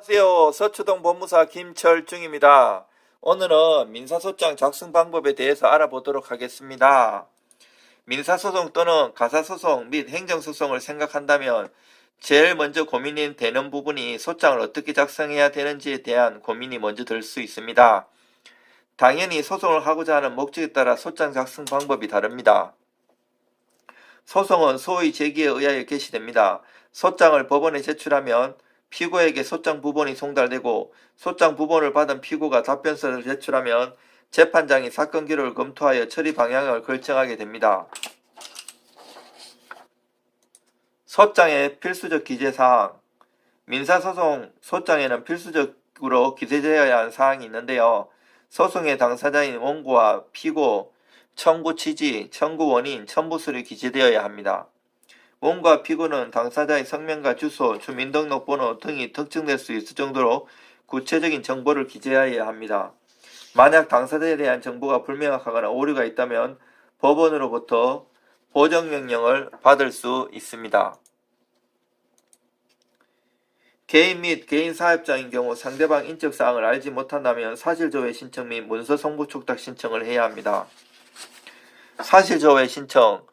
안녕하세요. 서초동 법무사 김철중입니다. 오늘은 민사소장 작성 방법에 대해서 알아보도록 하겠습니다. 민사소송 또는 가사소송 및 행정소송을 생각한다면 제일 먼저 고민이 되는 부분이 소장을 어떻게 작성해야 되는지에 대한 고민이 먼저 들 수 있습니다. 당연히 소송을 하고자 하는 목적에 따라 소장 작성 방법이 다릅니다. 소송은 소의 제기에 의하여 개시됩니다. 소장을 법원에 제출하면 피고에게 소장 부본이 송달되고 소장 부본을 받은 피고가 답변서를 제출하면 재판장이 사건 기록을 검토하여 처리 방향을 결정하게 됩니다. 소장의 필수적 기재사항. 민사소송 소장에는 필수적으로 기재되어야 하는 사항이 있는데요. 소송의 당사자인 원고와 피고, 청구 취지, 청구 원인, 첨부술이 기재되어야 합니다. 원고와 피고는 당사자의 성명과 주소, 주민등록번호 등이 특정될 수 있을 정도로 구체적인 정보를 기재하여야 합니다. 만약 당사자에 대한 정보가 불명확하거나 오류가 있다면 법원으로부터 보정명령을 받을 수 있습니다. 개인 및 개인사업자인 경우 상대방 인적사항을 알지 못한다면 사실조회 신청 및 문서 송부 촉탁 신청을 해야 합니다. 사실조회 신청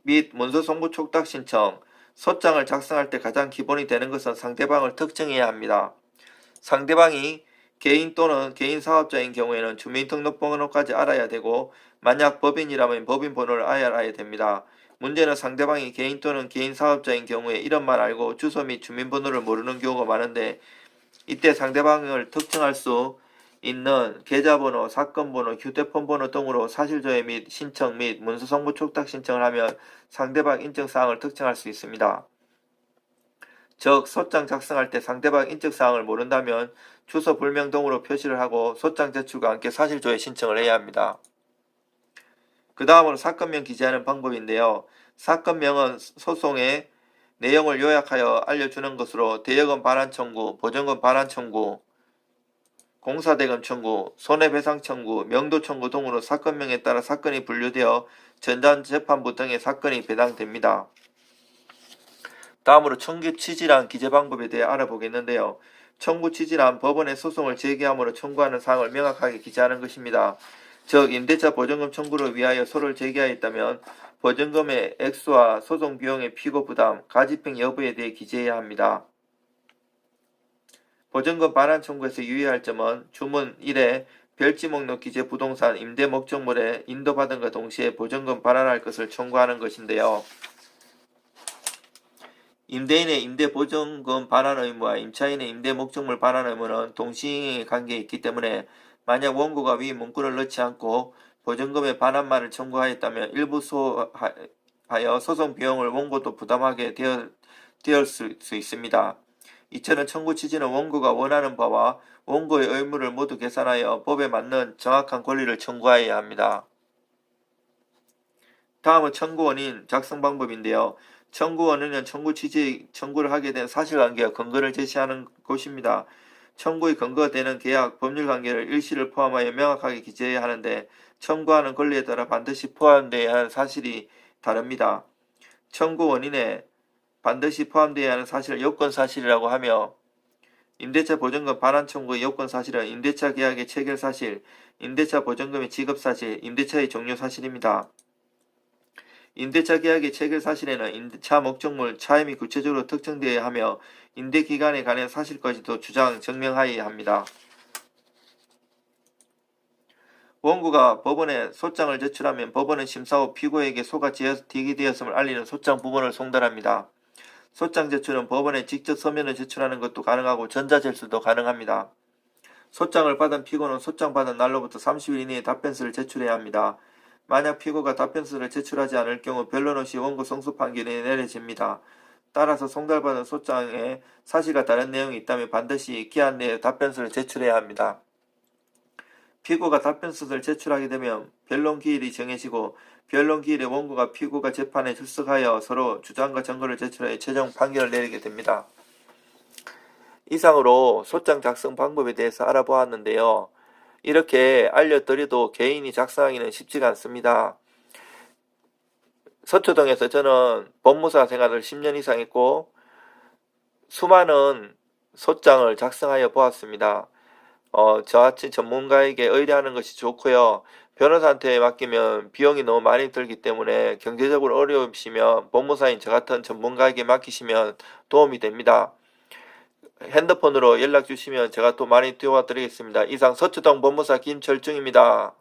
및 문서 송부 촉탁 신청, 소장을 작성할 때 가장 기본이 되는 것은 상대방을 특정해야 합니다. 상대방이 개인 또는 개인사업자인 경우에는 주민등록번호까지 알아야 되고 만약 법인이라면 법인번호를 알아야 됩니다. 문제는 상대방이 개인 또는 개인사업자인 경우에 이름만 알고 주소 및 주민번호를 모르는 경우가 많은데 이때 상대방을 특정할 수 있는 계좌번호, 사건번호, 휴대폰번호 등으로 사실조회 및 신청 및 문서송부 촉탁 신청을 하면 상대방 인적사항을 특정할 수 있습니다. 즉 소장 작성할 때 상대방 인적사항을 모른다면 주소 불명 등으로 표시를 하고 소장 제출과 함께 사실조회 신청을 해야 합니다. 그 다음으로 사건명 기재하는 방법인데요. 사건명은 소송의 내용을 요약하여 알려주는 것으로 대여금 반환 청구, 보증금 반환 청구, 공사대금 청구, 손해배상 청구, 명도 청구 등으로 사건명에 따라 사건이 분류되어 전자재판부 등의 사건이 배당됩니다. 다음으로 청구 취지란 기재 방법에 대해 알아보겠는데요. 청구 취지란 법원에 소송을 제기함으로 청구하는 사항을 명확하게 기재하는 것입니다. 즉 임대차 보증금 청구를 위하여 소를 제기하였다면 보증금의 액수와 소송 비용의 피고 부담, 가집행 여부에 대해 기재해야 합니다. 보증금 반환 청구에서 유의할 점은 주문 1에 별지 목록 기재 부동산 임대 목적물에 인도받은과 동시에 보증금 반환할 것을 청구하는 것인데요. 임대인의 임대 보증금 반환 의무와 임차인의 임대 목적물 반환 의무는 동시행의 관계에 있기 때문에 만약 원고가 위 문구를 넣지 않고 보증금의 반환만을 청구하였다면 일부 소하여 소송 비용을 원고도 부담하게 되었을 수 있습니다. 이처럼 청구 취지는 원고가 원하는 바와 원고의 의무를 모두 계산하여 법에 맞는 정확한 권리를 청구하여야 합니다. 다음은 청구 원인 작성 방법인데요. 청구 원인은 청구 취지의 청구를 하게 된 사실관계와 근거를 제시하는 것입니다. 청구의 근거가 되는 계약, 법률관계를 일시를 포함하여 명확하게 기재해야 하는데 청구하는 권리에 따라 반드시 포함되어야 하는 사실이 다릅니다. 청구 원인에 반드시 포함되어야 하는 사실을 요건사실이라고 하며 임대차 보증금 반환 청구의 요건사실은 임대차 계약의 체결사실, 임대차 보증금의 지급사실, 임대차의 종료사실입니다. 임대차 계약의 체결사실에는 임대차 목적물, 차임이 구체적으로 특정되어야 하며 임대기간에 관한 사실까지도 주장, 증명하여야 합니다. 원고가 법원에 소장을 제출하면 법원은 심사 후 피고에게 소가 제기되었음을 알리는 소장 부본을 송달합니다. 소장 제출은 법원에 직접 서면을 제출하는 것도 가능하고 전자제출도 가능합니다. 소장을 받은 피고는 소장 받은 날로부터 30일 이내에 답변서를 제출해야 합니다. 만약 피고가 답변서를 제출하지 않을 경우 변론 없이 원고 성소 판결이 내려집니다. 따라서 송달받은 소장에 사실과 다른 내용이 있다면 반드시 기한 내에 답변서를 제출해야 합니다. 피고가 답변서를 제출하게 되면 변론기일이 정해지고 변론기일에 원고가 피고가 재판에 출석하여 서로 주장과 증거를 제출하여 최종 판결을 내리게 됩니다. 이상으로 소장 작성 방법에 대해서 알아보았는데요. 이렇게 알려드려도 개인이 작성하기는 쉽지가 않습니다. 서초동에서 저는 법무사 생활을 10년 이상 했고 수많은 소장을 작성하여 보았습니다. 저같이 전문가에게 의뢰하는 것이 좋고요. 변호사한테 맡기면 비용이 너무 많이 들기 때문에 경제적으로 어려우시면 법무사인 저 같은 전문가에게 맡기시면 도움이 됩니다. 핸드폰으로 연락 주시면 제가 또 많이 도와드리겠습니다. 이상 서초동 법무사 김철중입니다.